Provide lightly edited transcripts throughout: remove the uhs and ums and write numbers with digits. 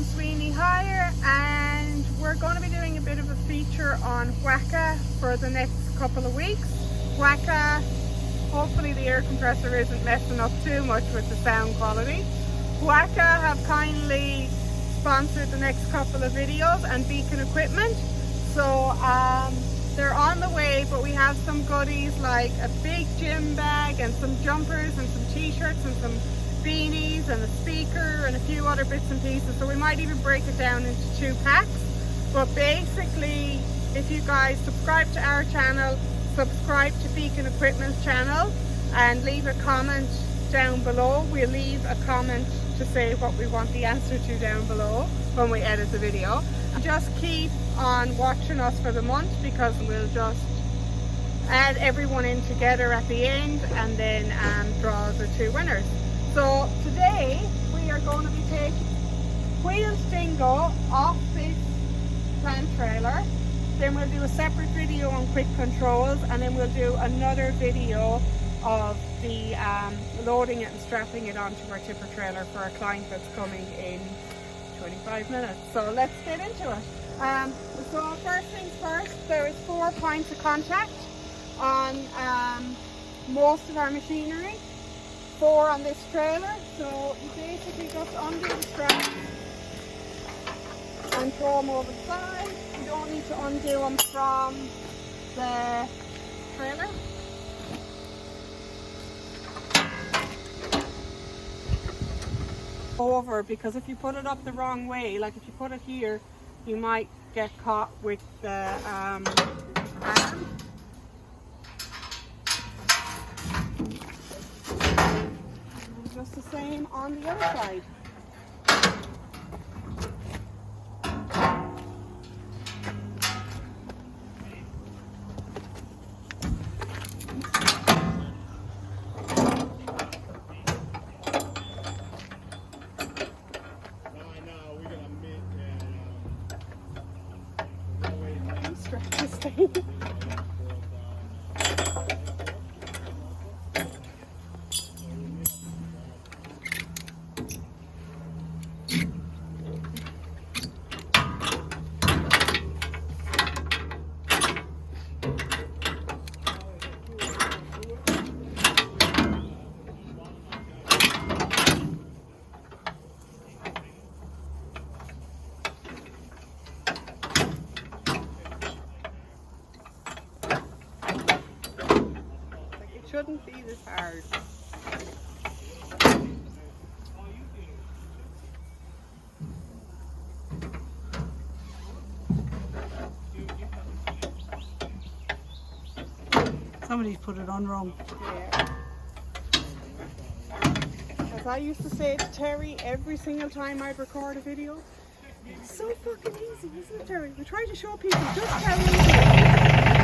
from Sweeney Hire, and we're going to be doing a bit of a feature on Wacker for the next couple of weeks. Wacker, hopefully the air compressor isn't messing up too much with the sound quality. Wacker have kindly sponsored the next couple of videos and Beacon equipment, so they're on the way, but we have some goodies like a big gym bag and some jumpers and some t-shirts and some beanies and a speaker and a few other bits and pieces, so we might even break it down into 2 packs. But basically, if you guys subscribe to our channel, subscribe to Beacon Equipment's channel and leave a comment down below. We'll leave a comment to say what we want the answer to down below when we edit the video. Just keep on watching us for the month, because we'll just add everyone in together at the end and then draw the 2 winners. So today we are going to be taking wheel dingo off this plant trailer. Then we'll do a separate video on quick controls, and then we'll do another video of the loading it and strapping it onto our tipper trailer for a client that's coming in 25 minutes. So let's get into it. So first things first, there is 4 points of contact on most of our machinery. 4 on this trailer, so you basically just undo the straps and throw them over the side. You don't need to undo them from the trailer. Over, because if you put it up the wrong way, like if you put it here, you might get caught with the arm. Just the same on the other side. Stretch this thing. Shouldn't be this hard. Somebody's put it on wrong. Yeah. As I used to say to Terry every single time I'd record a video, it's so fucking easy, isn't it, Terry? We try to show people just how easy it is.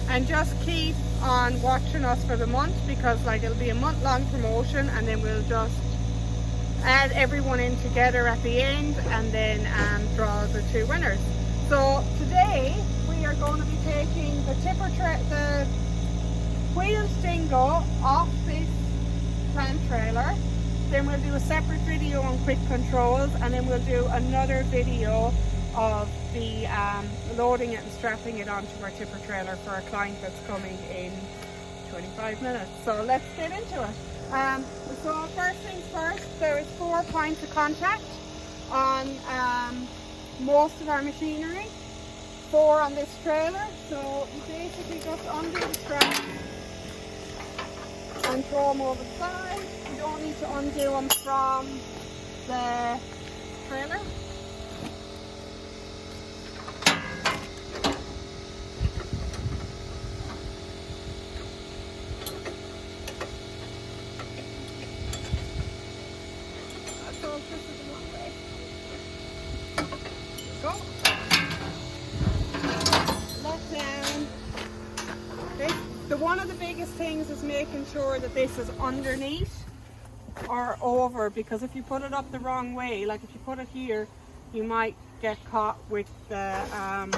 And just keep on watching us for the month, because like it'll be a month-long promotion, and then we'll just add everyone in together at the end and then draw the 2 winners. So today we are going to be taking the the wheel dingo off this plant trailer. Then we'll do a separate video on quick controls, and then we'll do another video of the loading it and strapping it onto our tipper trailer for a client that's coming in 25 minutes. So let's get into it. So first things first, there is 4 points of contact on most of our machinery. 4 on this trailer, so you basically just undo the straps and throw them over the side. You don't need to undo them from the trailer. So all twisted the wrong way. Go. Let down. One of the biggest things is making sure that this is underneath or over, because if you put it up the wrong way, like if you put it here, you might get caught with the arm.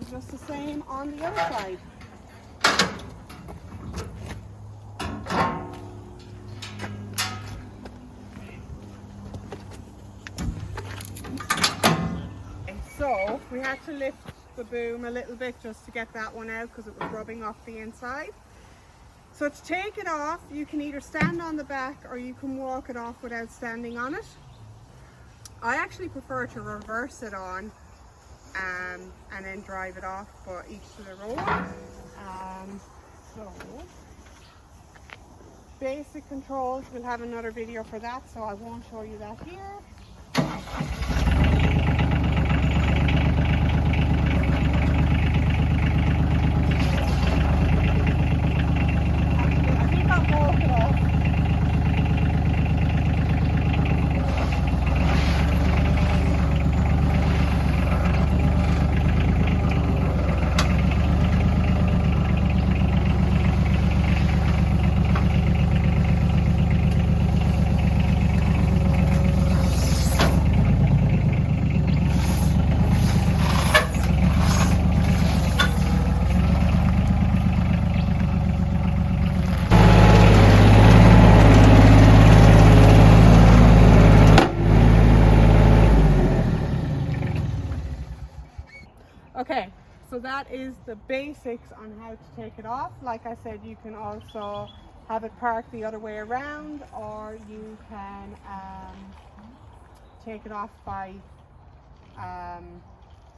Just the same on the other side. So we had to lift the boom a little bit just to get that one out because it was rubbing off the inside. So to take it off, you can either stand on the back or you can walk it off without standing on it. I actually prefer to reverse it on and then drive it off, but each to their own. So basic controls, we'll have another video for that, so I won't show you that here. Okay, so that is the basics on how to take it off. Like I said, you can also have it parked the other way around, or you can take it off by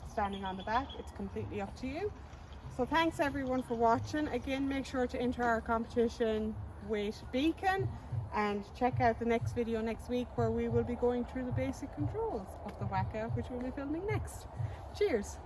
standing on the back. It's completely up to you. So thanks everyone for watching. Again, make sure to enter our competition with Beacon, and check out the next video next week where we will be going through the basic controls of the Wacker, which we'll be filming next. Cheers!